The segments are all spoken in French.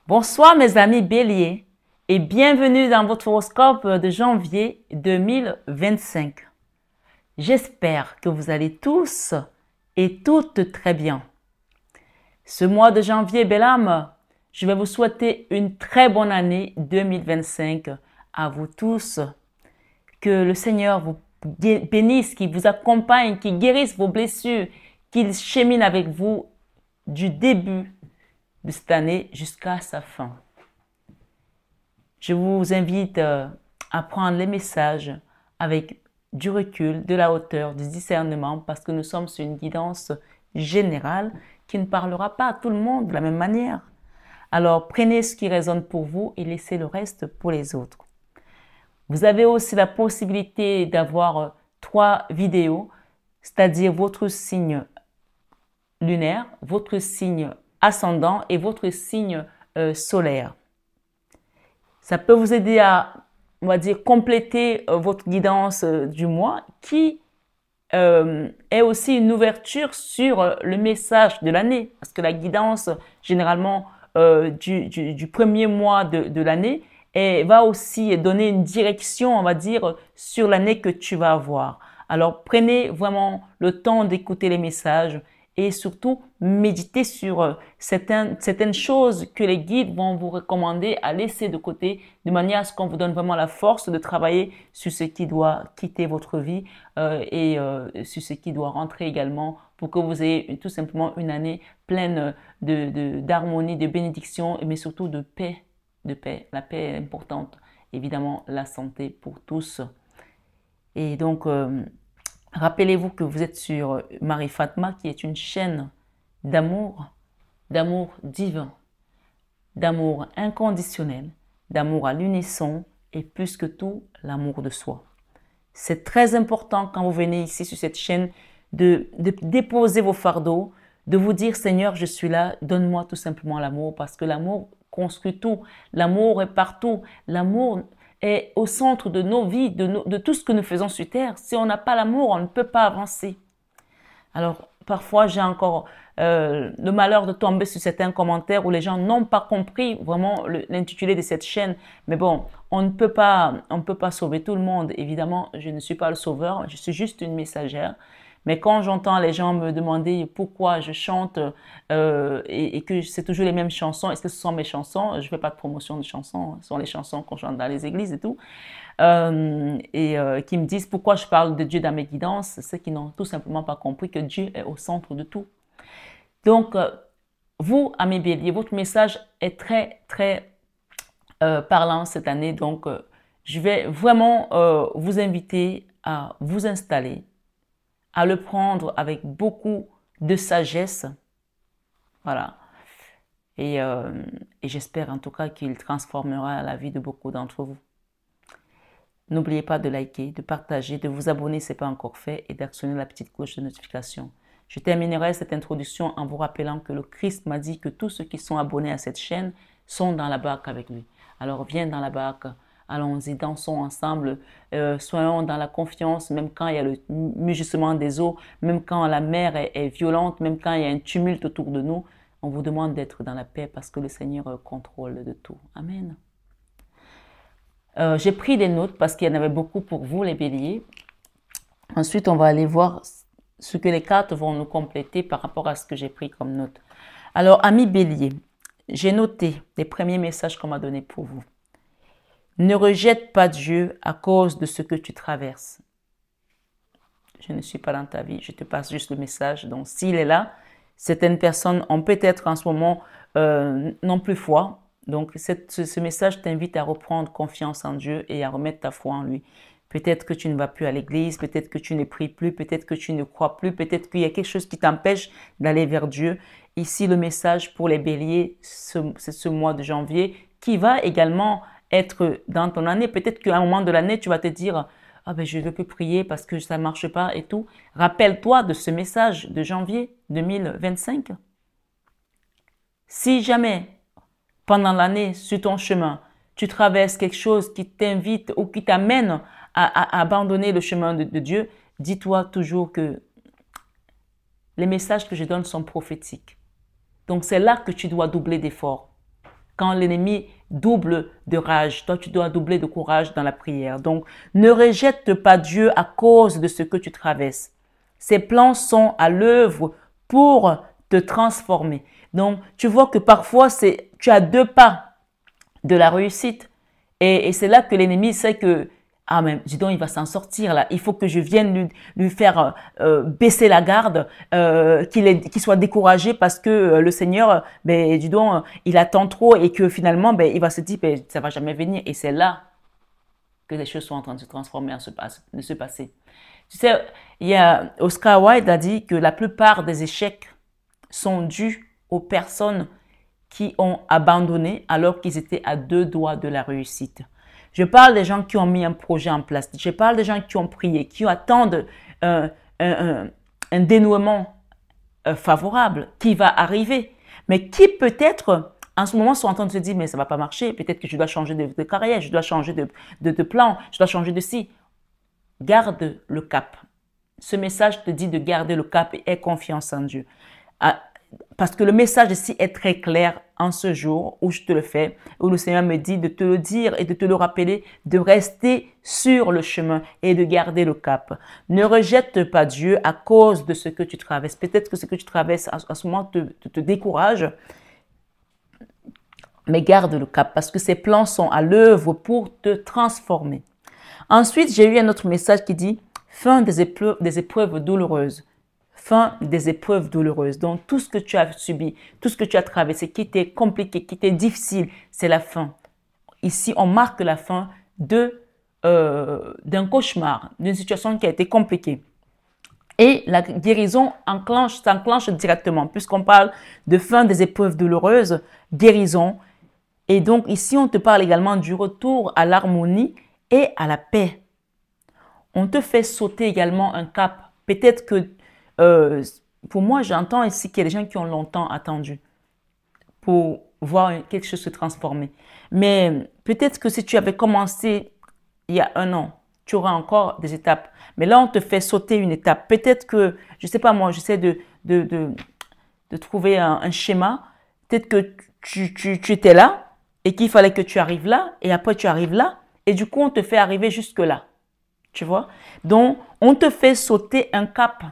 Bonsoir mes amis béliers et bienvenue dans votre horoscope de janvier 2025. J'espère que vous allez tous et toutes très bien. Ce mois de janvier, belle âme, je vais vous souhaiter une très bonne année 2025 à vous tous. Que le Seigneur vous bénisse, qu'il vous accompagne, qu'il guérisse vos blessures, qu'il chemine avec vous du début de cette année jusqu'à sa fin. Je vous invite à prendre les messages avec du recul, de la hauteur, du discernement, parce que nous sommes sur une guidance générale qui ne parlera pas à tout le monde de la même manière. Alors prenez ce qui résonne pour vous et laissez le reste pour les autres. Vous avez aussi la possibilité d'avoir 3 vidéos, c'est-à-dire votre signe lunaire, votre signe ascendant et votre signe solaire. Ça peut vous aider à, on va dire, compléter votre guidance du mois qui est aussi une ouverture sur le message de l'année. Parce que la guidance, généralement, du premier mois de l'année, va aussi donner une direction, on va dire, sur l'année que tu vas avoir. Alors, prenez vraiment le temps d'écouter les messages et surtout méditez sur certaines choses que les guides vont vous recommander à laisser de côté de manière à ce qu'on vous donne vraiment la force de travailler sur ce qui doit quitter votre vie et sur ce qui doit rentrer également pour que vous ayez tout simplement une année pleine d'harmonie, de bénédiction, mais surtout de paix. De paix. La paix est importante. Évidemment, la santé pour tous. Et donc, rappelez-vous que vous êtes sur Marie Fatma, qui est une chaîne d'amour divin, d'amour inconditionnel, d'amour à l'unisson et plus que tout, l'amour de soi. C'est très important quand vous venez ici sur cette chaîne de déposer vos fardeaux, de vous dire Seigneur, je suis là, donne-moi tout simplement l'amour parce que l'amour construit tout, l'amour est partout, l'amour est au centre de nos vies, de tout ce que nous faisons sur Terre. Si on n'a pas l'amour, on ne peut pas avancer. Alors, parfois, j'ai encore le malheur de tomber sur certains commentaires où les gens n'ont pas compris vraiment l'intitulé de cette chaîne. Mais bon, on ne peut pas sauver tout le monde. Évidemment, je ne suis pas le sauveur, je suis juste une messagère. Mais quand j'entends les gens me demander pourquoi je chante et que c'est toujours les mêmes chansons, est-ce que ce sont mes chansons? Je ne fais pas de promotion de chansons, ce sont les chansons qu'on chante dans les églises et tout. Qui me disent pourquoi je parle de Dieu dans mes guidances, ceux qui n'ont tout simplement pas compris que Dieu est au centre de tout. Donc, vous, amis béliers, votre message est très, très parlant cette année. Donc, je vais vraiment vous inviter à vous installer, à le prendre avec beaucoup de sagesse. Voilà. Et j'espère en tout cas qu'il transformera la vie de beaucoup d'entre vous. N'oubliez pas de liker, de partager, de vous abonner si ce n'est pas encore fait et d'actionner la petite cloche de notification. Je terminerai cette introduction en vous rappelant que le Christ m'a dit que tous ceux qui sont abonnés à cette chaîne sont dans la barque avec lui. Alors viens dans la barque. Allons-y, dansons ensemble, soyons dans la confiance, même quand il y a le mugissement des eaux, même quand la mer est violente, même quand il y a un tumulte autour de nous. On vous demande d'être dans la paix parce que le Seigneur contrôle de tout. Amen. J'ai pris des notes parce qu'il y en avait beaucoup pour vous, les béliers. Ensuite, on va aller voir ce que les cartes vont nous compléter par rapport à ce que j'ai pris comme note. Alors, amis béliers, j'ai noté les premiers messages qu'on m'a donnés pour vous. Ne rejette pas Dieu à cause de ce que tu traverses. Je ne suis pas dans ta vie, je te passe juste le message. Donc, s'il est là, certaines personnes ont peut-être en ce moment non plus foi. Donc, ce message t'invite à reprendre confiance en Dieu et à remettre ta foi en lui. Peut-être que tu ne vas plus à l'église, peut-être que tu ne pries plus, peut-être que tu ne crois plus, peut-être qu'il y a quelque chose qui t'empêche d'aller vers Dieu. Ici, le message pour les béliers, c'est ce mois de janvier qui va également être dans ton année. Peut-être qu'à un moment de l'année, tu vas te dire « Ah ben je ne veux plus prier parce que ça ne marche pas et tout ». Rappelle-toi de ce message de janvier 2025. Si jamais, pendant l'année, sur ton chemin, tu traverses quelque chose qui t'invite ou qui t'amène à abandonner le chemin de Dieu, dis-toi toujours que les messages que je donne sont prophétiques. Donc c'est là que tu dois doubler d'efforts. quand l'ennemi double de rage, toi tu dois doubler de courage dans la prière. Donc, ne rejette pas Dieu à cause de ce que tu traverses. Ses plans sont à l'œuvre pour te transformer. Donc, tu vois que parfois, tu as 2 pas de la réussite. Et c'est là que l'ennemi sait que, ah mais dis donc, il va s'en sortir là. Il faut que je vienne lui faire baisser la garde, qu'il soit découragé parce que le Seigneur, ben, dis donc, il attend trop et que finalement, ben, il va se dire, ben, ça va jamais venir. Et c'est là que les choses sont en train de se transformer, de se passer. Tu sais, Oscar Wilde a dit que la plupart des échecs sont dus aux personnes qui ont abandonné alors qu'ils étaient à 2 doigts de la réussite. Je parle des gens qui ont mis un projet en place. Je parle des gens qui ont prié, qui attendent un dénouement favorable qui va arriver, mais qui peut-être en ce moment sont en train de se dire mais ça ne va pas marcher, peut-être que je dois changer de carrière, je dois changer de plan, je dois changer de ci. Garde le cap. Ce message te dit de garder le cap et aie confiance en Dieu. Parce que le message ici est très clair en ce jour où je te le fais, où le Seigneur me dit de te le dire et de te le rappeler, de rester sur le chemin et de garder le cap. Ne rejette pas Dieu à cause de ce que tu traverses. Peut-être que ce que tu traverses à ce moment te décourage, mais garde le cap parce que ses plans sont à l'œuvre pour te transformer. Ensuite, j'ai eu un autre message qui dit « Fin des épreuves douloureuses ». Fin des épreuves douloureuses. Donc, tout ce que tu as subi, tout ce que tu as traversé, qui était compliqué, qui était difficile, c'est la fin. Ici, on marque la fin d'un cauchemar, d'une situation qui a été compliquée. Et la guérison s'enclenche directement, puisqu'on parle de fin des épreuves douloureuses, guérison. Et donc, ici, on te parle également du retour à l'harmonie et à la paix. On te fait sauter également un cap. Peut-être que pour moi, j'entends ici qu'il y a des gens qui ont longtemps attendu pour voir quelque chose se transformer. Mais peut-être que si tu avais commencé il y a 1 an, tu auras encore des étapes. Mais là, on te fait sauter une étape. Peut-être que, je ne sais pas moi, j'essaie de trouver un schéma. Peut-être que tu étais là et qu'il fallait que tu arrives là et après tu arrives là et du coup, on te fait arriver jusque là. Tu vois? Donc, on te fait sauter un cap.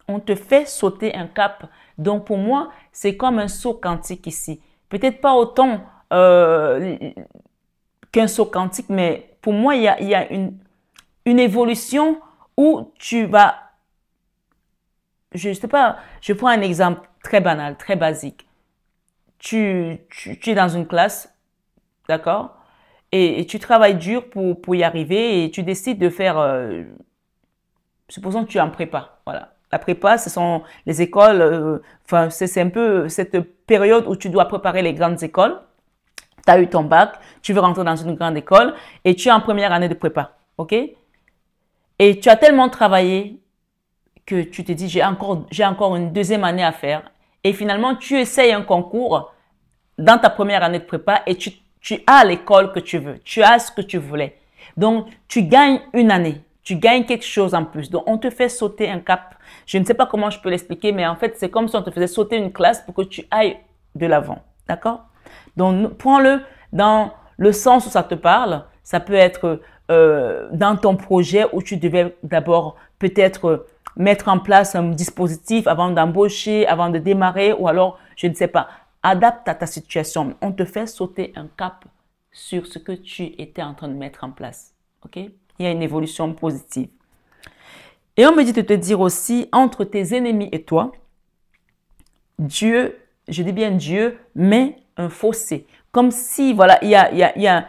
On te fait sauter un cap. Donc, pour moi, c'est comme un saut quantique ici. Peut-être pas autant qu'un saut quantique, mais pour moi, il y a une évolution où tu vas... Je ne sais pas, je prends un exemple très banal, très basique. Tu es dans une classe, d'accord? Et tu travailles dur pour y arriver et tu décides de faire... supposons que tu es en prépa, voilà. La prépa, ce sont les écoles, enfin, c'est un peu cette période où tu dois préparer les grandes écoles. Tu as eu ton bac, tu veux rentrer dans une grande école et tu es en première année de prépa, ok? Et tu as tellement travaillé que tu te dis, j'ai encore une 2e année à faire. Et finalement, tu essayes un concours dans ta première année de prépa et tu as l'école que tu veux, tu as ce que tu voulais. Donc, tu gagnes une année. Tu gagnes quelque chose en plus. Donc, on te fait sauter un cap. Je ne sais pas comment je peux l'expliquer, mais en fait, c'est comme si on te faisait sauter une classe pour que tu ailles de l'avant. D'accord? Donc, prends-le dans le sens où ça te parle. Ça peut être dans ton projet où tu devais d'abord peut-être mettre en place un dispositif avant d'embaucher, avant de démarrer, ou alors, je ne sais pas, adapte à ta situation. On te fait sauter un cap sur ce que tu étais en train de mettre en place. OK? Il y a une évolution positive. Et on me dit de te dire aussi, entre tes ennemis et toi, Dieu, je dis bien Dieu, met un fossé. Comme si, voilà, il y a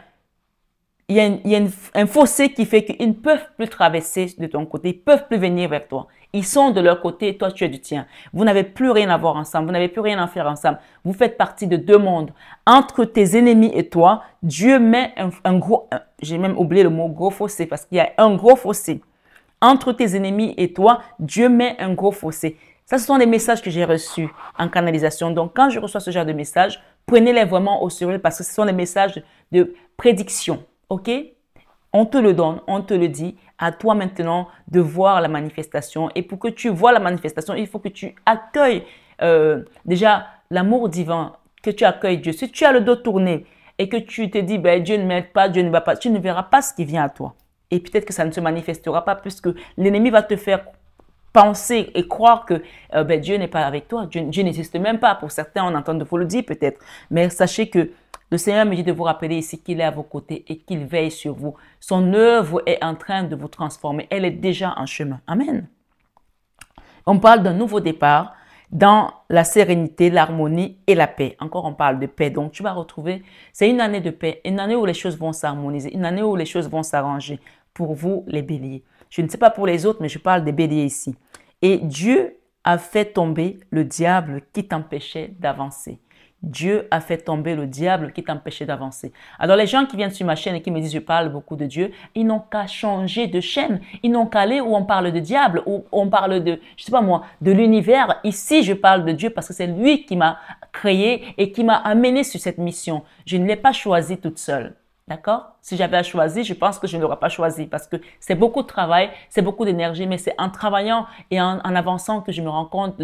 un fossé qui fait qu'ils ne peuvent plus traverser de ton côté, ils ne peuvent plus venir vers toi. Ils sont de leur côté et toi, tu es du tien. Vous n'avez plus rien à voir ensemble, vous n'avez plus rien à faire ensemble. Vous faites partie de 2 mondes. Entre tes ennemis et toi, Dieu met un gros, j'ai même oublié le mot gros fossé parce qu'il y a un gros fossé. Entre tes ennemis et toi, Dieu met un gros fossé. Ça, ce sont des messages que j'ai reçus en canalisation. Donc, quand je reçois ce genre de messages, prenez-les vraiment au sérieux parce que ce sont des messages de prédiction. OK? On te le donne, on te le dit. À toi maintenant de voir la manifestation. Et pour que tu vois la manifestation, il faut que tu accueilles déjà l'amour divin que tu accueilles Dieu, si tu as le dos tourné et que tu te dis, ben, Dieu ne m'aide pas, Dieu ne va pas, tu ne verras pas ce qui vient à toi. Et peut-être que ça ne se manifestera pas puisque l'ennemi va te faire penser et croire que ben, Dieu n'est pas avec toi. Dieu n'existe même pas. Pour certains, on entend de vous le dire peut-être. Mais sachez que le Seigneur me dit de vous rappeler ici qu'il est à vos côtés et qu'il veille sur vous. Son œuvre est en train de vous transformer. Elle est déjà en chemin. Amen. On parle d'un nouveau départ dans la sérénité, l'harmonie et la paix. Encore, on parle de paix. Donc, tu vas retrouver, c'est une année de paix, une année où les choses vont s'harmoniser, une année où les choses vont s'arranger pour vous, les béliers. Je ne sais pas pour les autres, mais je parle des béliers ici. Et Dieu a fait tomber le diable qui t'empêchait d'avancer. Dieu a fait tomber le diable qui t'empêchait d'avancer. Alors les gens qui viennent sur ma chaîne et qui me disent je parle beaucoup de Dieu, ils n'ont qu'à changer de chaîne. Ils n'ont qu'à aller où on parle de diable, où on parle de, je sais pas moi, de l'univers. Ici, je parle de Dieu parce que c'est lui qui m'a créé et qui m'a amené sur cette mission. Je ne l'ai pas choisi toute seule. D'accord? Si j'avais à choisir, je pense que je ne l'aurais pas choisi parce que c'est beaucoup de travail, c'est beaucoup d'énergie, mais c'est en travaillant et en avançant que je me rends compte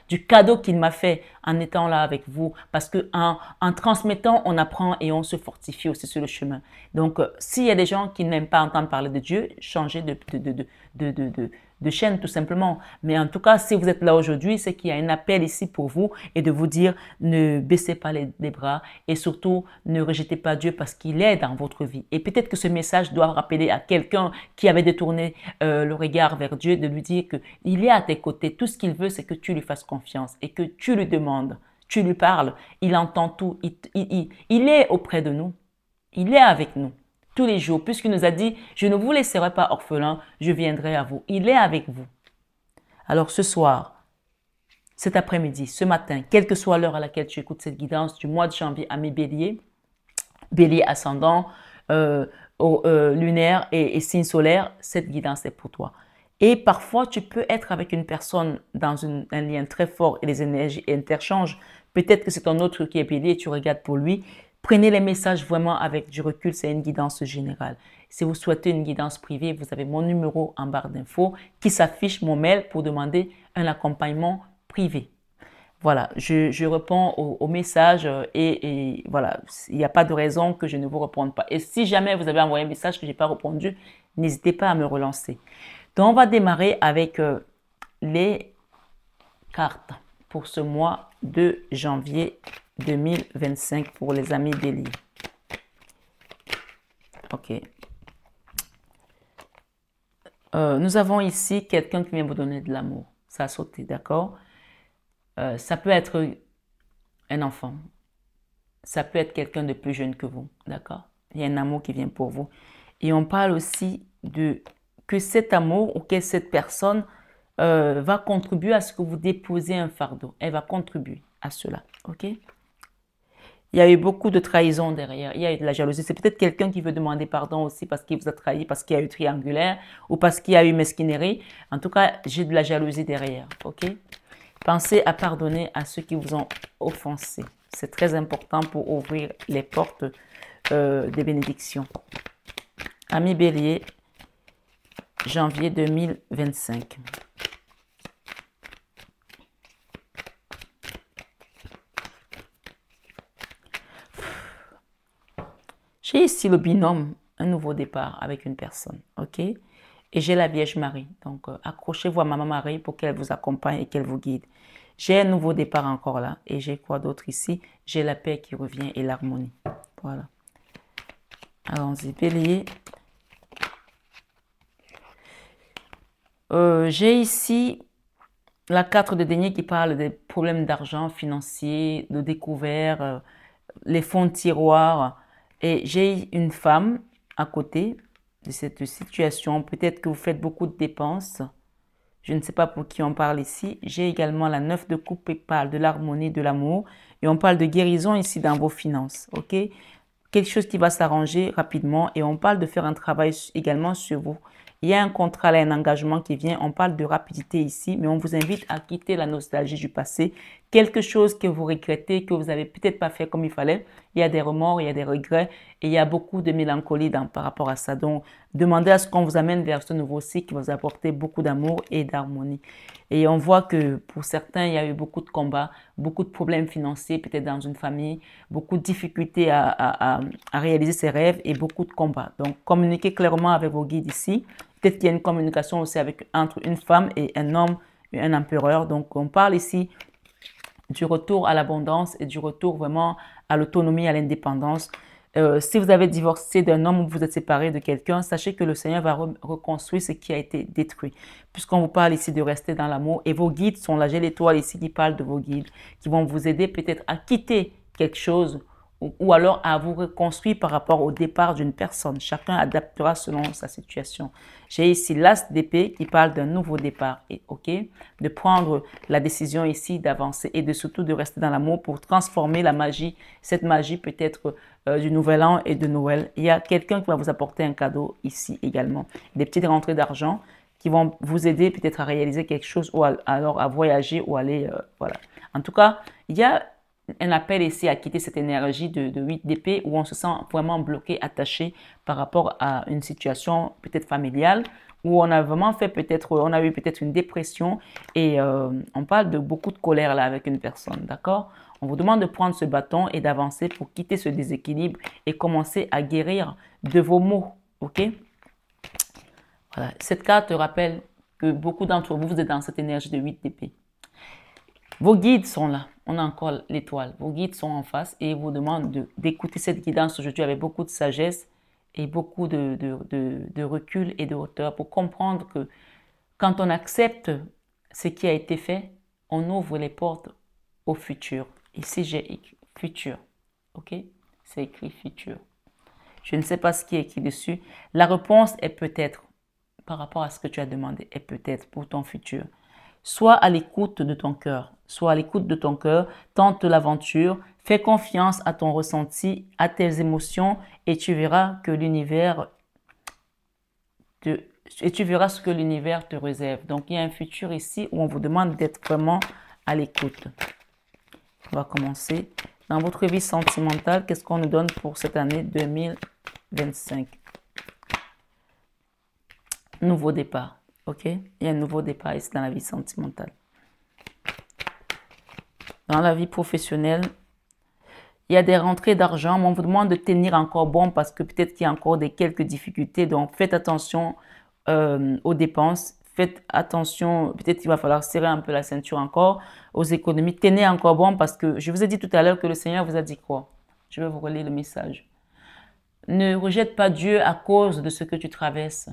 du cadeau qu'il m'a fait en étant là avec vous. Parce que en transmettant, on apprend et on se fortifie aussi sur le chemin. Donc, s'il y a des gens qui n'aiment pas entendre parler de Dieu, changez de chaîne tout simplement. Mais en tout cas, si vous êtes là aujourd'hui, c'est qu'il y a un appel ici pour vous et de vous dire ne baissez pas les bras et surtout ne rejetez pas Dieu parce qu'il est dans votre vie. Et peut-être que ce message doit rappeler à quelqu'un qui avait détourné le regard vers Dieu de lui dire qu'il est à tes côtés. Tout ce qu'il veut, c'est que tu lui fasses confiance et que tu lui demandes, tu lui parles, il entend tout, il est auprès de nous, il est avec nous. Tous les jours, puisqu'il nous a dit, je ne vous laisserai pas orphelin, je viendrai à vous. Il est avec vous. Alors ce soir, cet après-midi, ce matin, quelle que soit l'heure à laquelle tu écoutes cette guidance du mois de janvier à mes béliers, bélier ascendant, lunaire et signe solaire, cette guidance est pour toi. Et parfois, tu peux être avec une personne dans un lien très fort et les énergies interchangent. Peut-être que c'est un autre qui est bélier et tu regardes pour lui. Prenez les messages vraiment avec du recul, c'est une guidance générale. Si vous souhaitez une guidance privée, vous avez mon numéro en barre d'infos qui s'affiche, mon mail pour demander un accompagnement privé. Voilà, je réponds aux messages et voilà, il n'y a pas de raison que je ne vous réponde pas. Et si jamais vous avez envoyé un message que je n'ai pas répondu, n'hésitez pas à me relancer. Donc, on va démarrer avec les cartes pour ce mois de janvier 2025 pour les amis béliers. Ok. Nous avons ici quelqu'un qui vient vous donner de l'amour. Ça a sauté, d'accord? Ça peut être un enfant. Ça peut être quelqu'un de plus jeune que vous, d'accord? Il y a un amour qui vient pour vous. Et on parle aussi de que cet amour ou que cette personne va contribuer à ce que vous déposez un fardeau. Elle va contribuer à cela, ok? Il y a eu beaucoup de trahison derrière. Il y a eu de la jalousie. C'est peut-être quelqu'un qui veut demander pardon aussi parce qu'il vous a trahi, parce qu'il y a eu triangulaire ou parce qu'il y a eu mesquinerie. En tout cas, j'ai de la jalousie derrière. Ok? Pensez à pardonner à ceux qui vous ont offensé. C'est très important pour ouvrir les portes des bénédictions. Amis bélier, janvier 2025. J'ai ici le binôme, un nouveau départ avec une personne, ok? Et j'ai la Vierge Marie. Donc, accrochez-vous à Maman Marie pour qu'elle vous accompagne et qu'elle vous guide. J'ai un nouveau départ encore là. Et j'ai quoi d'autre ici? J'ai la paix qui revient et l'harmonie. Voilà. Allons-y, bélier. J'ai ici la 4 de denier qui parle des problèmes d'argent financier, de découvert, les fonds de tiroir. Et j'ai une femme à côté de cette situation. Peut-être que vous faites beaucoup de dépenses. Je ne sais pas pour qui on parle ici. J'ai également la 9 de coupe qui parle de l'harmonie, de l'amour. Et on parle de guérison ici dans vos finances. Ok? Quelque chose qui va s'arranger rapidement. Et on parle de faire un travail également sur vous. Il y a un contrat, là, un engagement qui vient. On parle de rapidité ici, mais on vous invite à quitter la nostalgie du passé. Quelque chose que vous regrettez, que vous n'avez peut-être pas fait comme il fallait. Il y a des remords, il y a des regrets et il y a beaucoup de mélancolie par rapport à ça. Donc, demandez à ce qu'on vous amène vers ce nouveau cycle qui va vous apporter beaucoup d'amour et d'harmonie. Et on voit que pour certains, il y a eu beaucoup de combats, beaucoup de problèmes financiers, peut-être dans une famille, beaucoup de difficultés à réaliser ses rêves et beaucoup de combats. Donc, communiquez clairement avec vos guides ici. Peut-être qu'il y a une communication aussi entre une femme et un homme, un empereur. Donc, on parle ici du retour à l'abondance et du retour vraiment à l'autonomie, à l'indépendance. Si vous avez divorcé d'un homme ou vous êtes séparé de quelqu'un, sachez que le Seigneur va reconstruire ce qui a été détruit. Puisqu'on vous parle ici de rester dans l'amour et vos guides sont là. J'ai l'étoile ici qui parle de vos guides qui vont vous aider peut-être à quitter quelque chose ou alors à vous reconstruire par rapport au départ d'une personne. Chacun adaptera selon sa situation. J'ai ici l'as d'épée qui parle d'un nouveau départ, et ok, de prendre la décision ici d'avancer et de surtout de rester dans l'amour pour transformer la magie, cette magie peut-être du nouvel an et de Noël. Il y a quelqu'un qui va vous apporter un cadeau ici également, des petites rentrées d'argent qui vont vous aider peut-être à réaliser quelque chose ou alors à voyager ou aller, voilà. En tout cas, il y a un appel ici à quitter cette énergie de 8 d'épée où on se sent vraiment bloqué, attaché par rapport à une situation peut-être familiale où on a vraiment fait peut-être, on a eu peut-être une dépression et on parle de beaucoup de colère là avec une personne, d'accord? On vous demande de prendre ce bâton et d'avancer pour quitter ce déséquilibre et commencer à guérir de vos maux, ok? Voilà. Cette carte rappelle que beaucoup d'entre vous, vous êtes dans cette énergie de 8 d'épée. Vos guides sont là. On a encore l'étoile. Vos guides sont en face et ils vous demandent d'écouter cette guidance aujourd'hui avec beaucoup de sagesse et beaucoup de recul et de hauteur pour comprendre que quand on accepte ce qui a été fait, on ouvre les portes au futur. Ici, j'ai écrit futur. Ok? C'est écrit futur. Je ne sais pas ce qui est écrit dessus. La réponse est peut-être, par rapport à ce que tu as demandé, est peut-être pour ton futur. Sois à l'écoute de ton cœur. Sois à l'écoute de ton cœur. Tente l'aventure. Fais confiance à ton ressenti, à tes émotions et tu verras que l'univers tu verras ce que l'univers te réserve. Donc, il y a un futur ici où on vous demande d'être vraiment à l'écoute. On va commencer. Dans votre vie sentimentale, qu'est-ce qu'on nous donne pour cette année 2025? Nouveau départ. Ok? Il y a un nouveau départ ici dans la vie sentimentale. Dans la vie professionnelle, il y a des rentrées d'argent, mais on vous demande de tenir encore bon parce que peut-être qu'il y a encore quelques difficultés. Donc, faites attention aux dépenses. Faites attention, peut-être qu'il va falloir serrer un peu la ceinture encore aux économies. Tenez encore bon parce que je vous ai dit tout à l'heure que le Seigneur vous a dit quoi? Je vais vous relire le message. Ne rejette pas Dieu à cause de ce que tu traverses.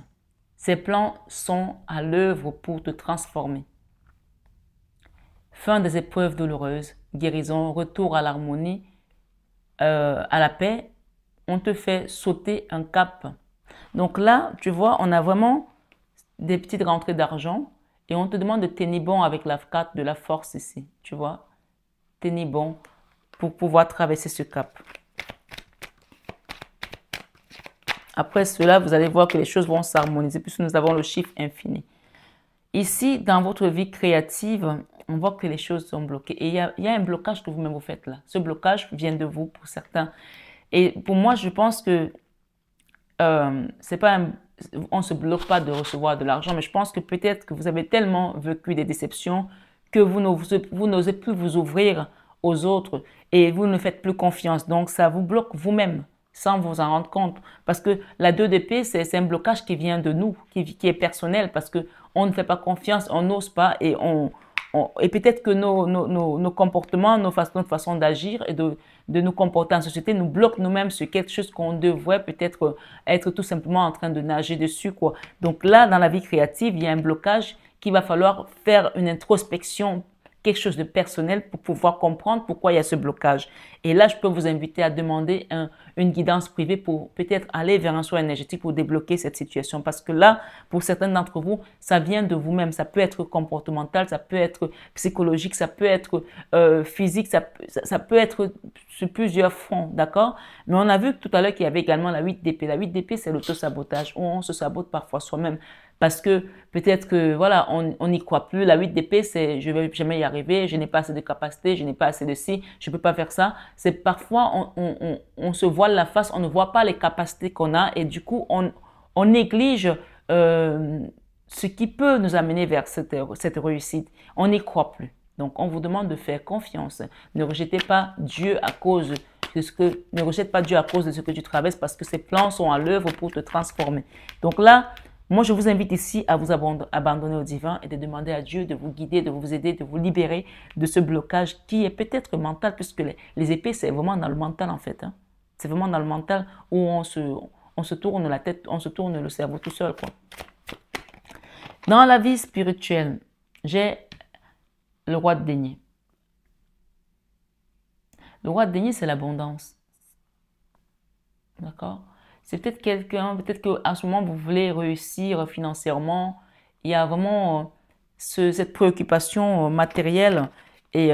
Ses plans sont à l'œuvre pour te transformer. Fin des épreuves douloureuses, guérison, retour à l'harmonie, à la paix, on te fait sauter un cap. Donc là, tu vois, on a vraiment des petites rentrées d'argent et on te demande de tenir bon avec la carte de la force ici, tu vois. Tenir bon pour pouvoir traverser ce cap. Après cela, vous allez voir que les choses vont s'harmoniser puisque nous avons le chiffre infini. Ici, dans votre vie créative, on voit que les choses sont bloquées. Et il y a un blocage que vous-même vous faites là. Ce blocage vient de vous pour certains. Et pour moi, je pense que c'est pas on ne se bloque pas de recevoir de l'argent, mais je pense que peut-être que vous avez tellement vécu des déceptions que vous n'osez plus vous ouvrir aux autres et vous ne faites plus confiance. Donc, ça vous bloque vous-même sans vous en rendre compte. Parce que la 2 d'épée, c'est un blocage qui vient de nous, qui est personnel, parce qu'on ne fait pas confiance, on n'ose pas et et peut-être que nos comportements, notre façon d'agir et de nous comporter en société nous bloquent nous-mêmes sur quelque chose qu'on devrait peut-être être tout simplement en train de nager dessus, quoi. Donc là, dans la vie créative, il y a un blocage qu'il va falloir faire une introspection quelque chose de personnel pour pouvoir comprendre pourquoi il y a ce blocage. Et là, je peux vous inviter à demander une guidance privée pour peut-être aller vers un soin énergétique pour débloquer cette situation. Parce que là, pour certains d'entre vous, ça vient de vous-même. Ça peut être comportemental, ça peut être psychologique, ça peut être physique, ça peut être sur plusieurs fronts, d'accord? Mais on a vu tout à l'heure qu'il y avait également la 8 d'épée. La 8 d'épée, c'est l'auto-sabotage où on se sabote parfois soi-même. Parce que peut-être que, voilà, on n'y croit plus. La 8 d'épée, c'est je vais jamais y arriver, je n'ai pas assez de capacité, je n'ai pas assez de ci, je peux pas faire ça. C'est parfois, on se voile la face, on ne voit pas les capacités qu'on a et du coup, on néglige ce qui peut nous amener vers cette réussite. On n'y croit plus. Donc, on vous demande de faire confiance. Ne rejetez pas Dieu à cause ne rejette pas Dieu à cause de ce que tu traverses parce que ses plans sont à l'œuvre pour te transformer. Donc là, moi, je vous invite ici à vous abandonner au divin et de demander à Dieu de vous guider, de vous aider, de vous libérer de ce blocage qui est peut-être mental, puisque les épées, c'est vraiment dans le mental en fait. Hein. C'est vraiment dans le mental où on se tourne la tête, on se tourne le cerveau tout seul, quoi. Dans la vie spirituelle, j'ai le roi de denier. Le roi de denier, c'est l'abondance. D'accord? C'est peut-être quelqu'un, peut-être qu'à ce moment, vous voulez réussir financièrement. Il y a vraiment cette préoccupation matérielle. Et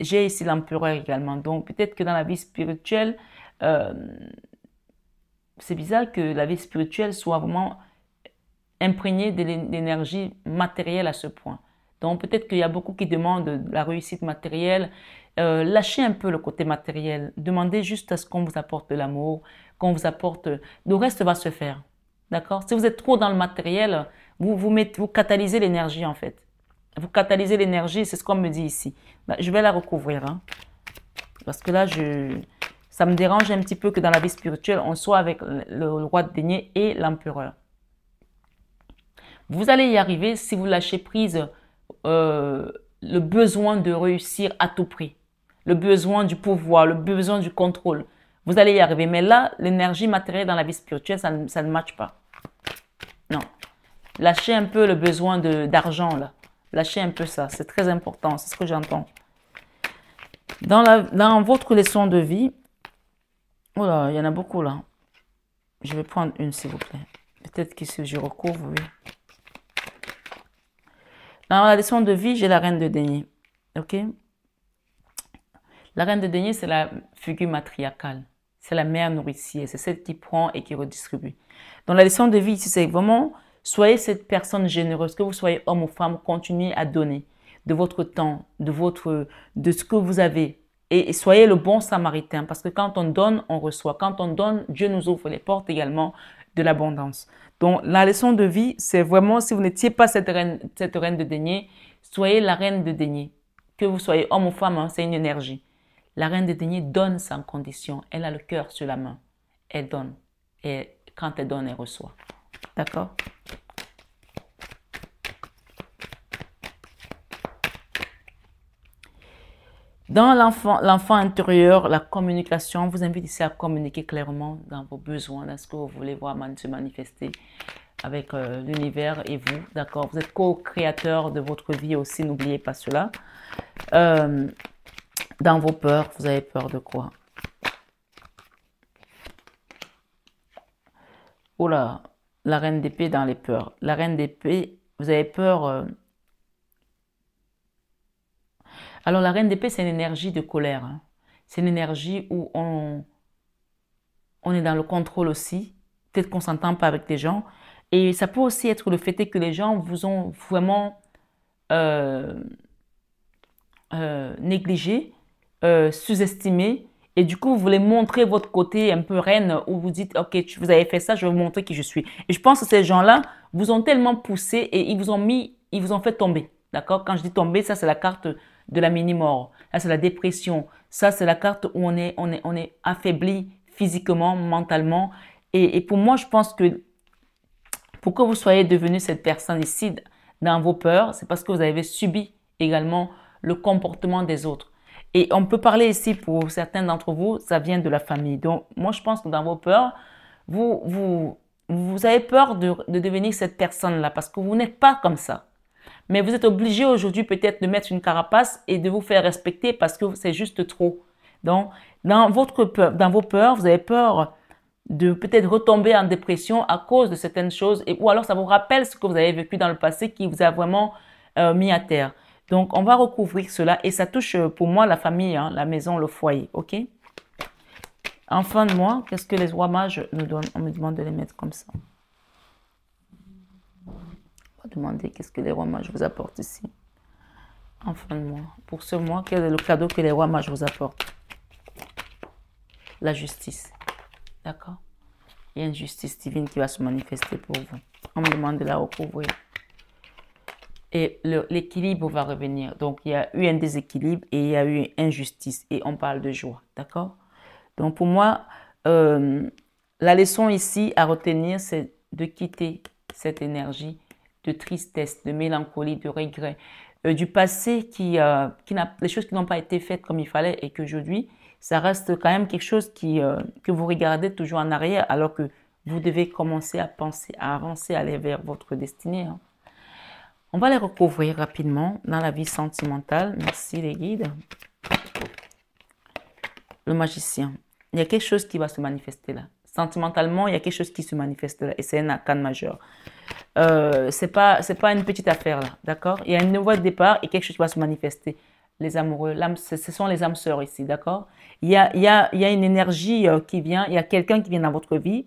j'ai ici l'empereur également. Donc, peut-être que dans la vie spirituelle, c'est bizarre que la vie spirituelle soit vraiment imprégnée d'énergie matérielle à ce point. Donc, peut-être qu'il y a beaucoup qui demandent la réussite matérielle. Lâchez un peu le côté matériel. Demandez juste à ce qu'on vous apporte de l'amour, qu'on vous apporte. Le reste va se faire. D'accord? Si vous êtes trop dans le matériel, vous catalysez l'énergie en fait. Vous catalysez l'énergie, c'est ce qu'on me dit ici. Ben, je vais la recouvrir. Hein, parce que là, ça me dérange un petit peu que dans la vie spirituelle, on soit avec le roi de denier et l'empereur. Vous allez y arriver si vous lâchez prise le besoin de réussir à tout prix, le besoin du pouvoir, le besoin du contrôle. Vous allez y arriver. Mais là, l'énergie matérielle dans la vie spirituelle, ça ne matche pas. Non. Lâchez un peu le besoin d'argent, là. Lâchez un peu ça. C'est très important. C'est ce que j'entends. Dans votre leçon de vie, oh là, il y en a beaucoup, là. Je vais prendre une, s'il vous plaît. Peut-être que si je recouvre, oui. Dans la leçon de vie, j'ai la reine de denier. Ok? La reine de denier, c'est la figure matriarcale. C'est la mère nourricière. C'est celle qui prend et qui redistribue. Dans la leçon de vie, ici, c'est vraiment, soyez cette personne généreuse. Que vous soyez homme ou femme, continuez à donner de votre temps, de ce que vous avez. Et soyez le bon samaritain. Parce que quand on donne, on reçoit. Quand on donne, Dieu nous ouvre les portes également de l'abondance. Donc, la leçon de vie, c'est vraiment, si vous n'étiez pas cette reine de denier, soyez la reine de denier. Que vous soyez homme ou femme, hein, c'est une énergie. La reine de denier donne sans condition. Elle a le cœur sur la main. Elle donne. Et quand elle donne, elle reçoit. D'accord? Dans l'enfant intérieur, la communication, vous invite ici à communiquer clairement dans vos besoins, dans ce que vous voulez voir se manifester avec l'univers et vous, d'accord? Vous êtes co-créateur de votre vie aussi, n'oubliez pas cela. Dans vos peurs, vous avez peur de quoi? Oh là, la reine d'épée dans les peurs. La reine d'épée, vous avez peur... Alors, la reine d'épée, c'est une énergie de colère. Hein. C'est une énergie où on est dans le contrôle aussi. Peut-être qu'on ne s'entend pas avec des gens. Et ça peut aussi être le fait que les gens vous ont vraiment négligé, sous-estimé. Et du coup, vous voulez montrer votre côté un peu reine où vous dites, OK, vous avez fait ça, je vais vous montrer qui je suis. Et je pense que ces gens-là vous ont tellement poussé et ils vous ont fait tomber. D'accord? Quand je dis tomber, ça, c'est la carte de la mini-mort. Ça, c'est la dépression. Ça, c'est la carte où on est affaibli physiquement, mentalement. Et pour moi, je pense que pour que vous soyez devenu cette personne ici dans vos peurs, c'est parce que vous avez subi également le comportement des autres. Et on peut parler ici pour certains d'entre vous, ça vient de la famille. Donc, moi, je pense que dans vos peurs, vous avez peur de devenir cette personne-là parce que vous n'êtes pas comme ça. Mais vous êtes obligé aujourd'hui peut-être de mettre une carapace et de vous faire respecter parce que c'est juste trop. Donc, dans vos peurs, vous avez peur de peut-être retomber en dépression à cause de certaines choses, ou alors ça vous rappelle ce que vous avez vécu dans le passé qui vous a vraiment mis à terre. Donc, on va recouvrir cela et ça touche pour moi la famille, hein, la maison, le foyer, ok? En fin de mois, qu'est-ce que les rois mages nous donnent? On me demande de les mettre comme ça. On va demander qu'est-ce que les rois mages vous apportent ici. En fin de mois. Pour ce mois, quel est le cadeau que les rois mages vous apportent? La justice. D'accord? Il y a une justice divine qui va se manifester pour vous. On me demande de la recouvrir. Et l'équilibre va revenir. Donc, il y a eu un déséquilibre et il y a eu une injustice. Et on parle de joie. D'accord? Donc, pour moi, la leçon ici à retenir, c'est de quitter cette énergie de tristesse, de mélancolie, de regret, du passé les choses qui n'ont pas été faites comme il fallait et qu'aujourd'hui, ça reste quand même quelque chose que vous regardez toujours en arrière alors que vous devez commencer à penser, à avancer, à aller vers votre destinée. Hein. On va les recouvrir rapidement dans la vie sentimentale. Merci les guides. Le magicien. Il y a quelque chose qui va se manifester là. Sentimentalement, il y a quelque chose qui se manifeste là et c'est un arcane majeur. C'est pas une petite affaire là, d'accord? Il y a un nouveau départ et quelque chose qui va se manifester. Les amoureux, ce sont les âmes sœurs ici, d'accord? Il y a une énergie qui vient, il y a quelqu'un qui vient dans votre vie.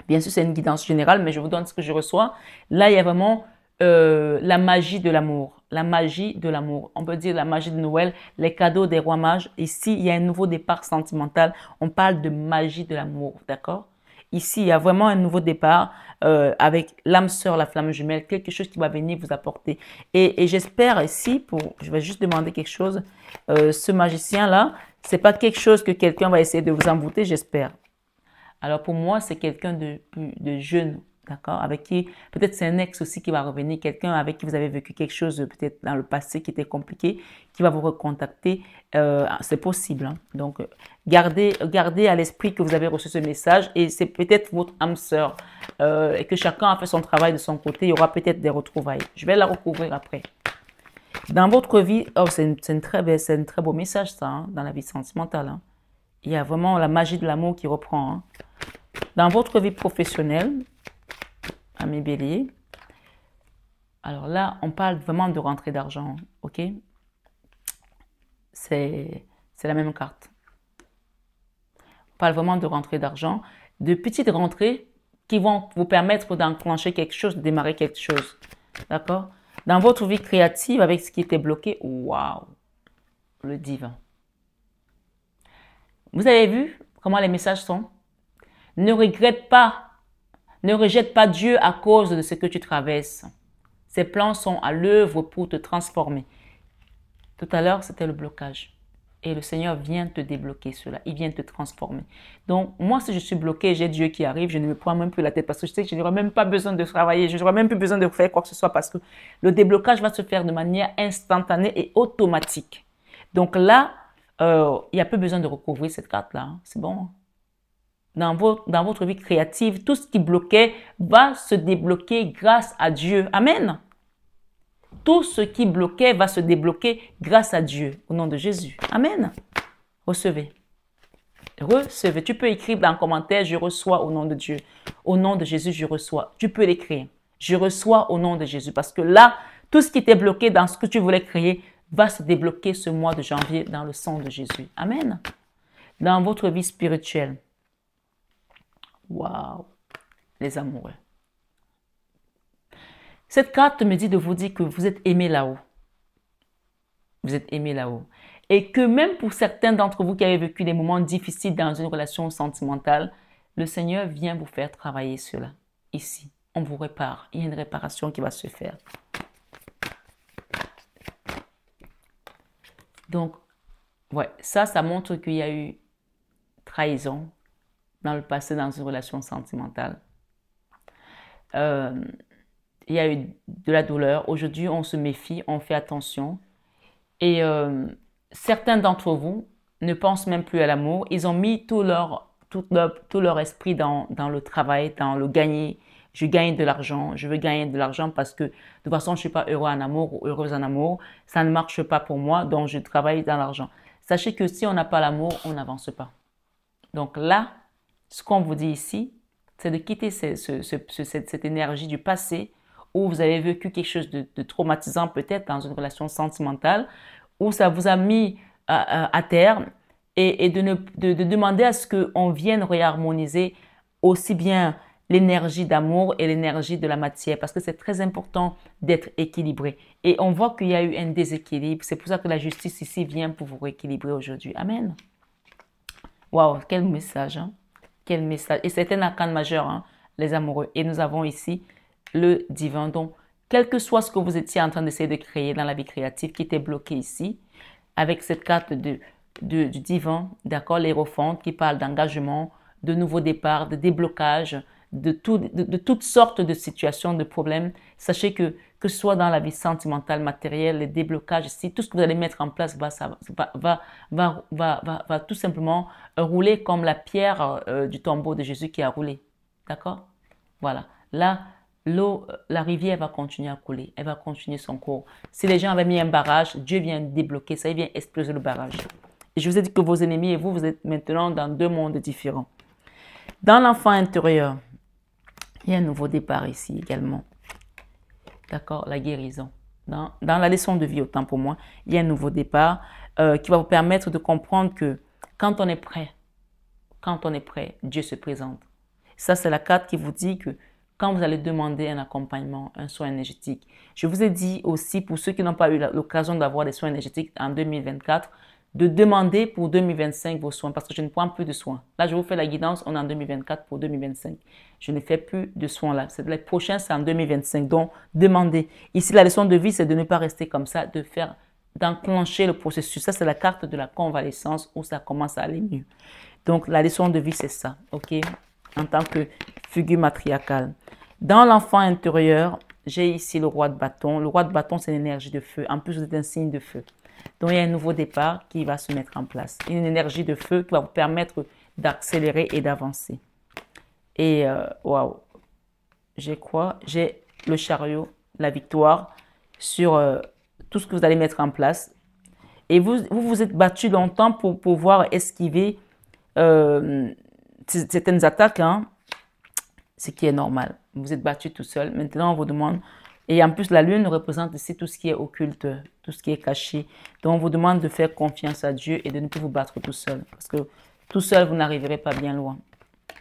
Bien sûr, c'est une guidance générale, mais je vous donne ce que je reçois. Là, il y a vraiment la magie de l'amour. La magie de l'amour. On peut dire la magie de Noël, les cadeaux des rois mages. Ici, il y a un nouveau départ sentimental. On parle de magie de l'amour, d'accord? Ici, il y a vraiment un nouveau départ avec l'âme sœur, la flamme jumelle, quelque chose qui va venir vous apporter. Et j'espère ici, je vais juste demander quelque chose, ce magicien-là, c'est pas quelque chose que quelqu'un va essayer de vous embouter, j'espère. Alors pour moi, c'est quelqu'un de jeune, d'accord, avec qui, peut-être c'est un ex aussi qui va revenir, quelqu'un avec qui vous avez vécu quelque chose peut-être dans le passé qui était compliqué, qui va vous recontacter, c'est possible. Hein. Donc, gardez à l'esprit que vous avez reçu ce message et c'est peut-être votre âme sœur et que chacun a fait son travail de son côté, il y aura peut-être des retrouvailles. Je vais la recouvrir après. Dans votre vie, oh, c'est un très beau message ça, hein, dans la vie sentimentale. Hein. Il y a vraiment la magie de l'amour qui reprend. Hein. Dans votre vie professionnelle, amis béliers, alors là, on parle vraiment de rentrée d'argent, ok? C'est la même carte. On parle vraiment de rentrée d'argent, de petites rentrées qui vont vous permettre d'enclencher quelque chose, de démarrer quelque chose, d'accord? Dans votre vie créative, avec ce qui était bloqué, waouh, le divin. Vous avez vu comment les messages sont? Ne regrette pas, ne rejette pas Dieu à cause de ce que tu traverses. Ses plans sont à l'œuvre pour te transformer. Tout à l'heure, c'était le blocage. Et le Seigneur vient te débloquer cela. Il vient te transformer. Donc, moi, si je suis bloqué, j'ai Dieu qui arrive, je ne me prends même plus la tête parce que je sais que je n'aurai même pas besoin de travailler, je n'aurai même plus besoin de faire quoi que ce soit parce que le déblocage va se faire de manière instantanée et automatique. Donc là, il n'y a plus besoin de recouvrir cette carte-là. Hein. C'est bon. Hein. Dans votre vie créative, tout ce qui bloquait va se débloquer grâce à Dieu. Amen. Tout ce qui bloquait va se débloquer grâce à Dieu, au nom de Jésus. Amen. Recevez. Recevez. Tu peux écrire dans le commentaire, je reçois au nom de Dieu. Au nom de Jésus, je reçois. Tu peux l'écrire. Je reçois au nom de Jésus. Parce que là, tout ce qui était bloqué dans ce que tu voulais créer va se débloquer ce mois de janvier dans le sang de Jésus. Amen. Dans votre vie spirituelle. Waouh. Les amoureux. Cette carte me dit de vous dire que vous êtes aimés là-haut. Vous êtes aimés là-haut. Et que même pour certains d'entre vous qui avez vécu des moments difficiles dans une relation sentimentale, le Seigneur vient vous faire travailler cela. Ici, on vous répare. Il y a une réparation qui va se faire. Donc, ouais, ça montre qu'il y a eu trahison dans le passé dans une relation sentimentale. Il y a eu de la douleur. Aujourd'hui, on se méfie, on fait attention. Et certains d'entre vous ne pensent même plus à l'amour. Ils ont mis tout leur esprit dans le travail, dans le gagner. je gagne de l'argent, je veux gagner de l'argent parce que de toute façon, je ne suis pas heureux en amour ou heureuse en amour. Ça ne marche pas pour moi, donc je travaille dans l'argent. Sachez que si on n'a pas l'amour, on n'avance pas. Donc là, ce qu'on vous dit ici, c'est de quitter cette énergie du passé où vous avez vécu quelque chose de traumatisant peut-être dans une relation sentimentale, où ça vous a mis à terre et de demander à ce qu'on vienne réharmoniser aussi bien l'énergie d'amour et l'énergie de la matière, parce que c'est très important d'être équilibré. Et on voit qu'il y a eu un déséquilibre. C'est pour ça que la justice ici vient pour vous rééquilibrer aujourd'hui. Amen. Waouh, quel message, hein? Quel message. Et c'est un arcane majeur, hein, les amoureux. Et nous avons ici le divin. Donc, quel que soit ce que vous étiez en train d'essayer de créer dans la vie créative qui était bloqué ici, avec cette carte du divin, d'accord, l'Hiérophant qui parle d'engagement, de nouveau départ, de déblocage, de toutes sortes de situations, de problèmes. Sachez que ce soit dans la vie sentimentale, matérielle, les déblocages ici, tout ce que vous allez mettre en place va tout simplement rouler comme la pierre du tombeau de Jésus qui a roulé. D'accord? Voilà. Là, l'eau, la rivière va continuer à couler. Elle va continuer son cours. Si les gens avaient mis un barrage, Dieu vient débloquer ça, il vient exploser le barrage. Et je vous ai dit que vos ennemis et vous êtes maintenant dans deux mondes différents. Dans l'enfant intérieur, il y a un nouveau départ ici également. D'accord? La guérison. Dans la leçon de vie, autant pour moi, il y a un nouveau départ qui va vous permettre de comprendre que quand on est prêt, Dieu se présente. Ça, c'est la carte qui vous dit que quand vous allez demander un accompagnement, un soin énergétique. Je vous ai dit aussi, pour ceux qui n'ont pas eu l'occasion d'avoir des soins énergétiques en 2024, de demander pour 2025 vos soins parce que je ne prends plus de soins. Là, je vous fais la guidance, on est en 2024 pour 2025. Je ne fais plus de soins là. Les prochains, c'est en 2025. Donc, demandez. Ici, la leçon de vie, c'est de ne pas rester comme ça, d'enclencher le processus. Ça, c'est la carte de la convalescence où ça commence à aller mieux. Donc, la leçon de vie, c'est ça, ok? En tant que figure matriarcale. Dans l'enfant intérieur, j'ai ici le roi de bâton. Le roi de bâton, c'est l'énergie de feu. En plus, vous êtes un signe de feu. Donc, il y a un nouveau départ qui va se mettre en place. Une énergie de feu qui va vous permettre d'accélérer et d'avancer. Et, waouh, j'ai quoi? J'ai le chariot, la victoire sur tout ce que vous allez mettre en place. Et vous êtes battu longtemps pour pouvoir esquiver certaines attaques, hein, ce qui est normal. Vous êtes battu tout seul. Maintenant, on vous demande... Et en plus, la lune représente ici tout ce qui est occulte, tout ce qui est caché. Donc, on vous demande de faire confiance à Dieu et de ne plus vous battre tout seul. Parce que tout seul, vous n'arriverez pas bien loin.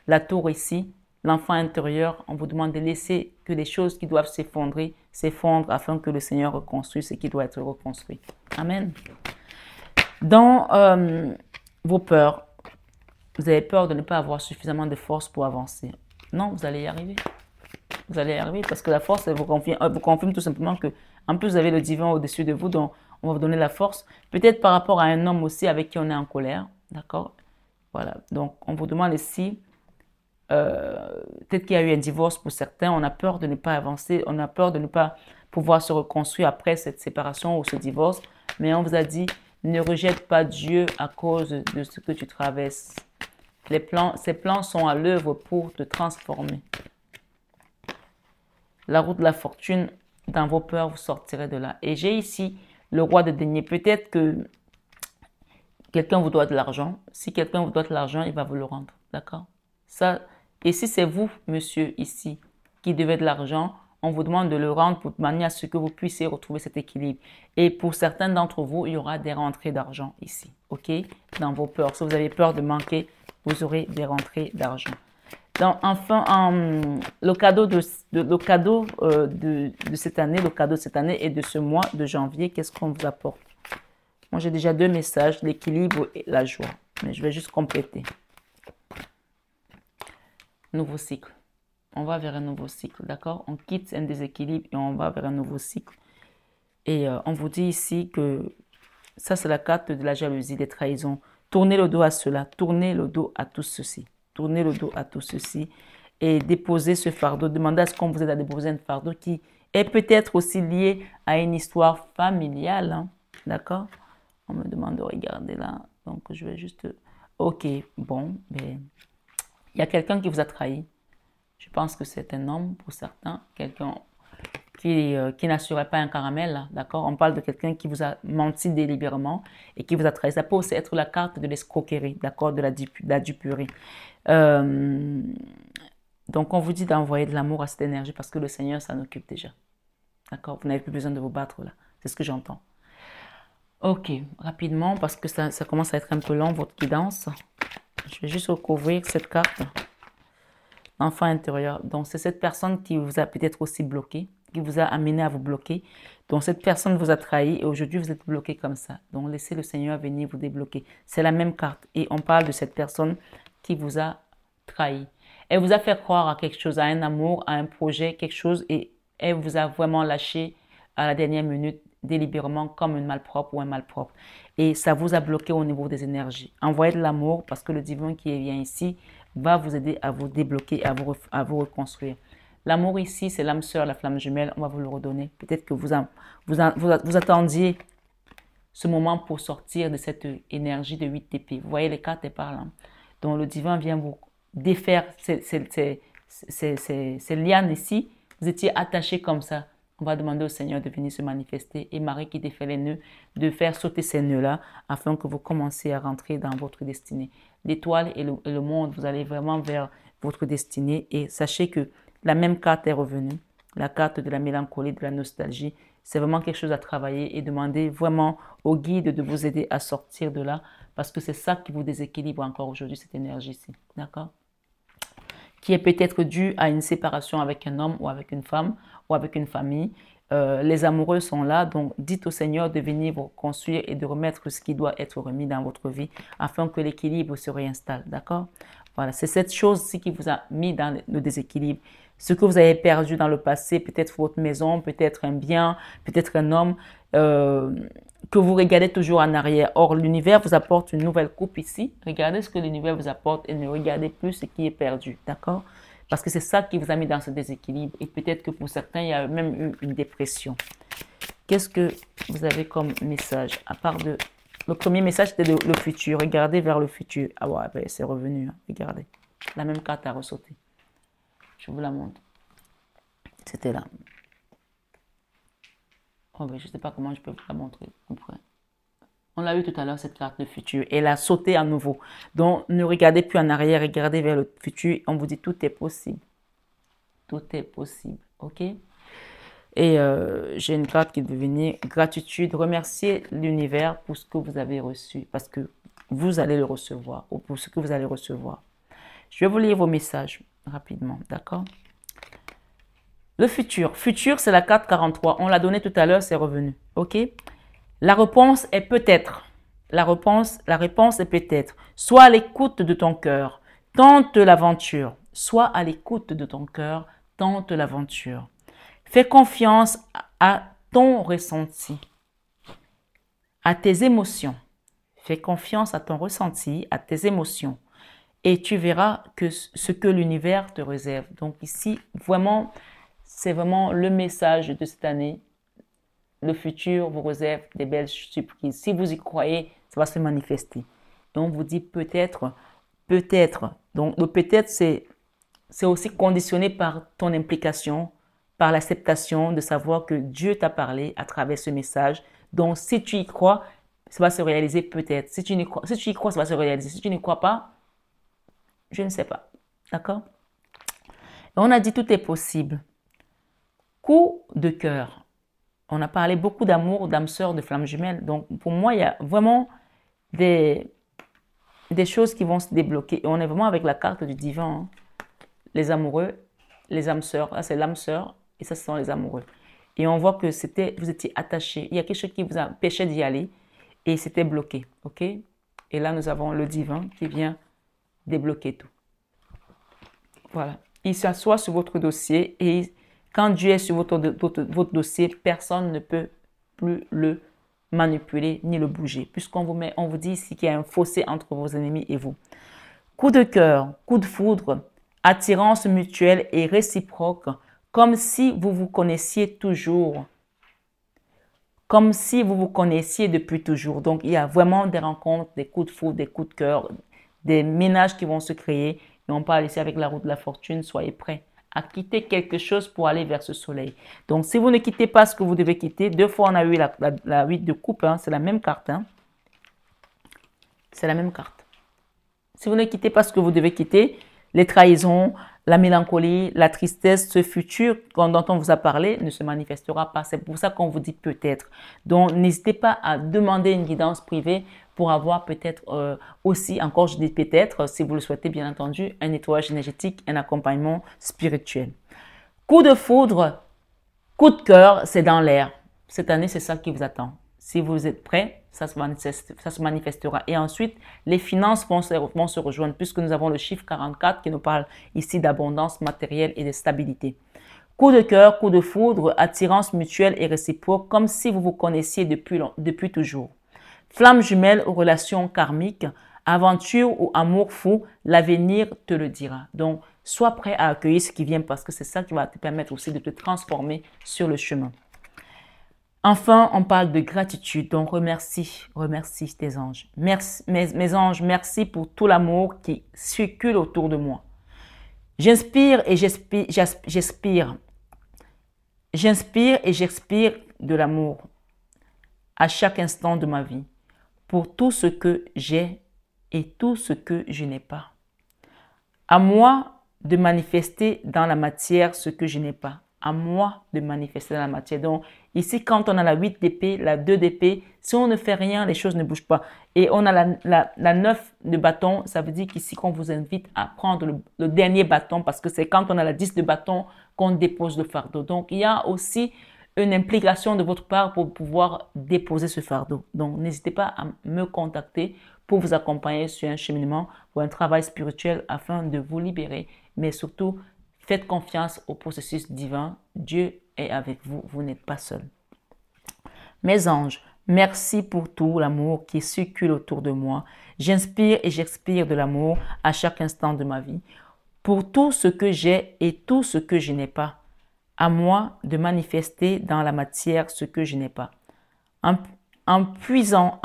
La tour ici, l'enfant intérieur, on vous demande de laisser que les choses qui doivent s'effondrent afin que le Seigneur reconstruise ce qui doit être reconstruit. Amen. Dans vos peurs, vous avez peur de ne pas avoir suffisamment de force pour avancer. Non, vous allez y arriver. Vous allez y arriver parce que la force, elle vous confirme tout simplement que, en plus, vous avez le divin au-dessus de vous, donc on va vous donner la force. Peut-être par rapport à un homme aussi avec qui on est en colère, d'accord? Voilà, donc on vous demande ici, peut-être qu'il y a eu un divorce pour certains, on a peur de ne pas avancer, on a peur de ne pas pouvoir se reconstruire après cette séparation ou ce divorce, mais on vous a dit, ne rejette pas Dieu à cause de ce que tu traverses. Ces plans sont à l'œuvre pour te transformer. La route de la fortune, dans vos peurs, vous sortirez de là. Et j'ai ici le roi de deniers. Peut-être que quelqu'un vous doit de l'argent. Si quelqu'un vous doit de l'argent, il va vous le rendre. D'accord? Ça, et si c'est vous, monsieur, ici, qui devez de l'argent, on vous demande de le rendre de manière à ce que vous puissiez retrouver cet équilibre. Et pour certains d'entre vous, il y aura des rentrées d'argent ici. OK? Dans vos peurs. Si vous avez peur de manquer, vous aurez des rentrées d'argent. Donc, enfin, le cadeau de cette année, le cadeau de cette année et de ce mois de janvier, qu'est-ce qu'on vous apporte? Moi, j'ai déjà deux messages, l'équilibre et la joie. Mais je vais juste compléter. Nouveau cycle. On va vers un nouveau cycle, d'accord? On quitte un déséquilibre et on va vers un nouveau cycle. Et on vous dit ici que ça, c'est la carte de la jalousie, des trahisons. Tournez le dos à cela, tournez le dos à tout ceci. Tournez le dos à tout ceci et déposez ce fardeau. Demandez à ce qu'on vous aide à déposer un fardeau qui est peut-être aussi lié à une histoire familiale. Hein? D'accord? On me demande de regarder là. Donc, je vais juste... Ok, bon. Mais... il y a quelqu'un qui vous a trahi. Je pense que c'est un homme pour certains, quelqu'un qui n'assurait pas un caramel, d'accord? On parle de quelqu'un qui vous a menti délibérément et qui vous a trahi. Ça peut aussi être la carte de l'escroquerie, d'accord? De la duperie. Euh, donc, on vous dit d'envoyer de l'amour à cette énergie parce que le Seigneur s'en occupe déjà, d'accord? Vous n'avez plus besoin de vous battre là. C'est ce que j'entends. Ok, rapidement, parce que ça commence à être un peu long, votre guidance. Je vais juste recouvrir cette carte. Enfant intérieur. Donc, c'est cette personne qui vous a peut-être aussi bloqué, qui vous a amené à vous bloquer. Donc, cette personne vous a trahi et aujourd'hui, vous êtes bloqué comme ça. Donc, laissez le Seigneur venir vous débloquer. C'est la même carte. Et on parle de cette personne qui vous a trahi. Elle vous a fait croire à quelque chose, à un amour, à un projet, quelque chose, et elle vous a vraiment lâché à la dernière minute, délibérément, comme une malpropre ou un malpropre. Et ça vous a bloqué au niveau des énergies. Envoyez de l'amour parce que le divin qui vient ici va vous aider à vous débloquer, à vous reconstruire. L'amour ici, c'est l'âme sœur, la flamme jumelle. On va vous le redonner. Peut-être que vous attendiez ce moment pour sortir de cette énergie de 8 épées. Vous voyez les cartes et parlent. Donc le divin vient vous défaire ces lianes ici. Vous étiez attachés comme ça. On va demander au Seigneur de venir se manifester et Marie qui défait les nœuds, de faire sauter ces nœuds-là afin que vous commenciez à rentrer dans votre destinée. L'étoile et le monde, vous allez vraiment vers votre destinée et sachez que la même carte est revenue, la carte de la mélancolie, de la nostalgie. C'est vraiment quelque chose à travailler et demander vraiment au guide de vous aider à sortir de là parce que c'est ça qui vous déséquilibre encore aujourd'hui, cette énergie-ci. D'accord? Qui est peut-être dû à une séparation avec un homme ou avec une femme ou avec une famille. Les amoureux sont là, donc dites au Seigneur de venir vous construire et de remettre ce qui doit être remis dans votre vie afin que l'équilibre se réinstalle, d'accord? Voilà, c'est cette chose-ci qui vous a mis dans le déséquilibre. Ce que vous avez perdu dans le passé, peut-être votre maison, peut-être un bien, peut-être un homme, que vous regardez toujours en arrière. Or, l'univers vous apporte une nouvelle coupe ici. Regardez ce que l'univers vous apporte et ne regardez plus ce qui est perdu, d'accord? Parce que c'est ça qui vous a mis dans ce déséquilibre. Et peut-être que pour certains, il y a même eu une dépression. Qu'est-ce que vous avez comme message? À part de... Le premier message, c'était le futur. Regardez vers le futur. Ah ouais, ben, c'est revenu. Hein. Regardez. La même carte a ressauté. Je vous la montre. C'était là. Oh, ben, je ne sais pas comment je peux vous la montrer. On l'a eu tout à l'heure, cette carte de futur. Elle a sauté à nouveau. Donc, ne regardez plus en arrière, regardez vers le futur. On vous dit tout est possible. Tout est possible. OK? Et j'ai une carte qui veut venir. Gratitude. Remerciez l'univers pour ce que vous avez reçu. Parce que vous allez le recevoir. Ou pour ce que vous allez recevoir. Je vais vous lire vos messages rapidement. D'accord? Le futur. Futur, c'est la carte 43. On l'a donné tout à l'heure, c'est revenu. OK? La réponse est peut-être. La réponse est peut-être. Sois à l'écoute de ton cœur. Tente l'aventure. Sois à l'écoute de ton cœur. Tente l'aventure. Fais confiance à ton ressenti, à tes émotions. Fais confiance à ton ressenti, à tes émotions. Et tu verras que ce que l'univers te réserve. Donc ici, vraiment, c'est vraiment le message de cette année. Le futur vous réserve des belles surprises. Si vous y croyez, ça va se manifester. Donc, vous dit peut-être, peut-être. Donc, le peut-être, c'est aussi conditionné par ton implication, par l'acceptation de savoir que Dieu t'a parlé à travers ce message. Donc, si tu y crois, ça va se réaliser peut-être. Si tu y crois, ça va se réaliser. Si tu n'y crois pas, je ne sais pas. D'accord? On a dit tout est possible. Coup de cœur. On a parlé beaucoup d'amour, d'âme sœur, de flamme jumelle. Donc, pour moi, il y a vraiment des choses qui vont se débloquer. Et on est vraiment avec la carte du divin. Hein. Les amoureux, les âmes sœurs. Là, c'est l'âme sœur et ça, ce sont les amoureux. Et on voit que vous étiez attachés. Il y a quelque chose qui vous empêchait d'y aller et c'était bloqué. OK? Et là, nous avons le divin qui vient débloquer tout. Voilà. Il s'assoit sur votre dossier et quand Dieu est sur votre dossier, personne ne peut plus le manipuler ni le bouger. Puisqu'on vous dit ici qu'il y a un fossé entre vos ennemis et vous. Coup de cœur, coup de foudre, attirance mutuelle et réciproque, comme si vous vous connaissiez toujours. Comme si vous vous connaissiez depuis toujours. Donc, il y a vraiment des rencontres, des coups de foudre, des coups de cœur, des ménages qui vont se créer Et on parle ici avec la roue de la fortune, soyez prêts à quitter quelque chose pour aller vers ce soleil. Donc, si vous ne quittez pas ce que vous devez quitter, deux fois on a eu la 8 de coupe, hein, c'est la même carte. Hein. C'est la même carte. Si vous ne quittez pas ce que vous devez quitter, les trahisons, la mélancolie, la tristesse, ce futur dont on vous a parlé ne se manifestera pas. C'est pour ça qu'on vous dit peut-être. Donc, n'hésitez pas à demander une guidance privée pour avoir peut-être aussi, encore je dis peut-être, si vous le souhaitez bien entendu, un nettoyage énergétique, un accompagnement spirituel. Coup de foudre, coup de cœur, c'est dans l'air. Cette année, c'est ça qui vous attend. Si vous êtes prêts, ça se manifestera. Et ensuite, les finances vont se rejoindre puisque nous avons le chiffre 44 qui nous parle ici d'abondance matérielle et de stabilité. Coup de cœur, coup de foudre, attirance mutuelle et réciproque comme si vous vous connaissiez depuis toujours. Flamme jumelle ou relation karmique, aventure ou amour fou, l'avenir te le dira. Donc, sois prêt à accueillir ce qui vient parce que c'est ça qui va te permettre aussi de te transformer sur le chemin. Enfin, on parle de gratitude. Donc, remercie tes anges. Merci, mes anges, merci pour tout l'amour qui circule autour de moi. J'inspire et j'expire. J'inspire et j'expire de l'amour à chaque instant de ma vie pour tout ce que j'ai et tout ce que je n'ai pas. À moi de manifester dans la matière ce que je n'ai pas. À moi de manifester dans la matière. Donc, ici, quand on a la 8 d'épée, la 2 d'épée, si on ne fait rien, les choses ne bougent pas. Et on a la 9 de bâton, ça veut dire qu'ici, qu'on vous invite à prendre le dernier bâton parce que c'est quand on a la 10 de bâton qu'on dépose le fardeau. Donc, il y a aussi une implication de votre part pour pouvoir déposer ce fardeau. Donc, n'hésitez pas à me contacter pour vous accompagner sur un cheminement ou un travail spirituel afin de vous libérer. Mais surtout, faites confiance au processus divin. Dieu est avec vous. Vous n'êtes pas seul. Mes anges, merci pour tout l'amour qui circule autour de moi. J'inspire et j'expire de l'amour à chaque instant de ma vie. Pour tout ce que j'ai et tout ce que je n'ai pas. À moi de manifester dans la matière ce que je n'ai pas. En puisant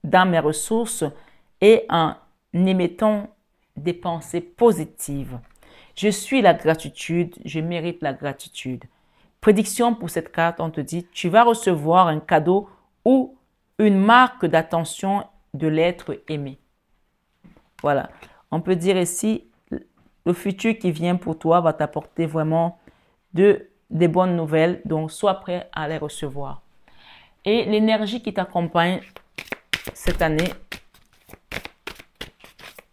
dans mes ressources et en émettant des pensées positives. Je suis la gratitude, je mérite la gratitude. Prédiction pour cette carte, on te dit, tu vas recevoir un cadeau ou une marque d'attention de l'être aimé. Voilà, on peut dire ici, le futur qui vient pour toi va t'apporter vraiment des bonnes nouvelles, donc sois prêt à les recevoir. Et l'énergie qui t'accompagne cette année,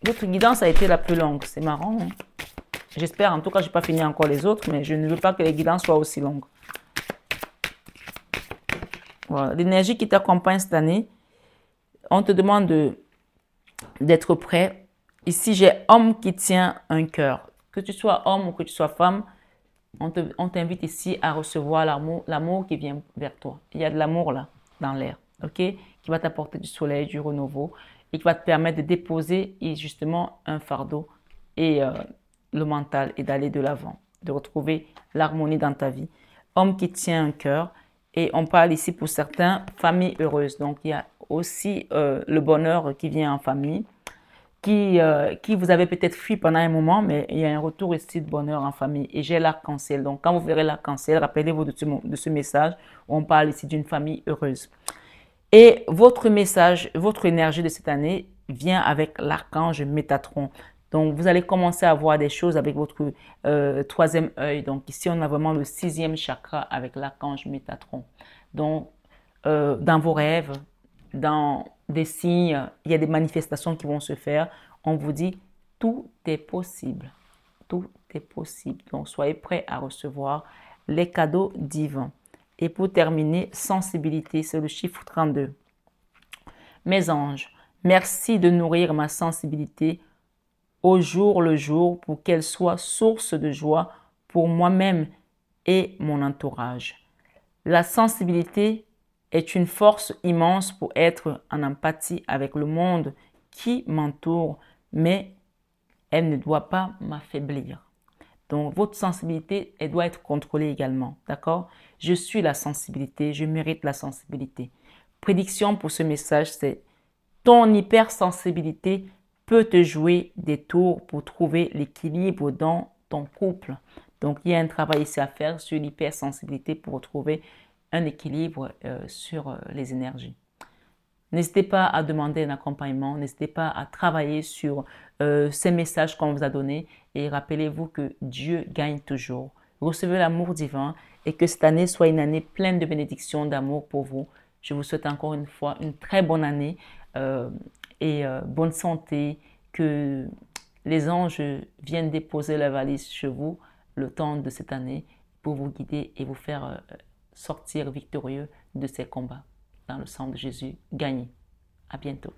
votre guidance a été la plus longue, c'est marrant. Hein? J'espère, en tout cas, je n'ai pas fini encore les autres, mais je ne veux pas que les guidances soient aussi longues. Voilà, l'énergie qui t'accompagne cette année, on te demande d'être prêt. Ici, j'ai homme qui tient un cœur. Que tu sois homme ou que tu sois femme, on t'invite ici à recevoir l'amour qui vient vers toi. Il y a de l'amour là, dans l'air, ok? Qui va t'apporter du soleil, du renouveau et qui va te permettre de déposer justement un fardeau et le mental et d'aller de l'avant, de retrouver l'harmonie dans ta vie. Homme qui tient un cœur et on parle ici pour certains, famille heureuse. Donc, il y a aussi le bonheur qui vient en famille. Qui vous avez peut-être fui pendant un moment, mais il y a un retour ici de bonheur en famille. Et j'ai l'arc-en-ciel. Donc, quand vous verrez l'arc-en-ciel, rappelez-vous de ce message où on parle ici d'une famille heureuse. Et votre message, votre énergie de cette année vient avec l'archange Métatron. Donc, vous allez commencer à voir des choses avec votre troisième œil. Donc, ici, on a vraiment le 6e chakra avec l'archange Métatron. Donc, dans vos rêves, dans des signes, il y a des manifestations qui vont se faire. On vous dit, tout est possible. Tout est possible. Donc, soyez prêts à recevoir les cadeaux divins. Et pour terminer, sensibilité, c'est le chiffre 32. Mes anges, merci de nourrir ma sensibilité au jour le jour pour qu'elle soit source de joie pour moi-même et mon entourage. La sensibilité est une force immense pour être en empathie avec le monde qui m'entoure, mais elle ne doit pas m'affaiblir. Donc, votre sensibilité, elle doit être contrôlée également, d'accord? Je suis la sensibilité, je mérite la sensibilité. Prédiction pour ce message, c'est ton hypersensibilité peux te jouer des tours pour trouver l'équilibre dans ton couple. Donc, il y a un travail ici à faire sur l'hypersensibilité pour trouver un équilibre sur les énergies. N'hésitez pas à demander un accompagnement, n'hésitez pas à travailler sur ces messages qu'on vous a donnés et rappelez-vous que Dieu gagne toujours. Recevez l'amour divin et que cette année soit une année pleine de bénédictions, d'amour pour vous. Je vous souhaite encore une fois une très bonne année et bonne santé, que les anges viennent déposer la valise chez vous le temps de cette année pour vous guider et vous faire sortir victorieux de ces combats. Dans le sang de Jésus, gagnez. À bientôt.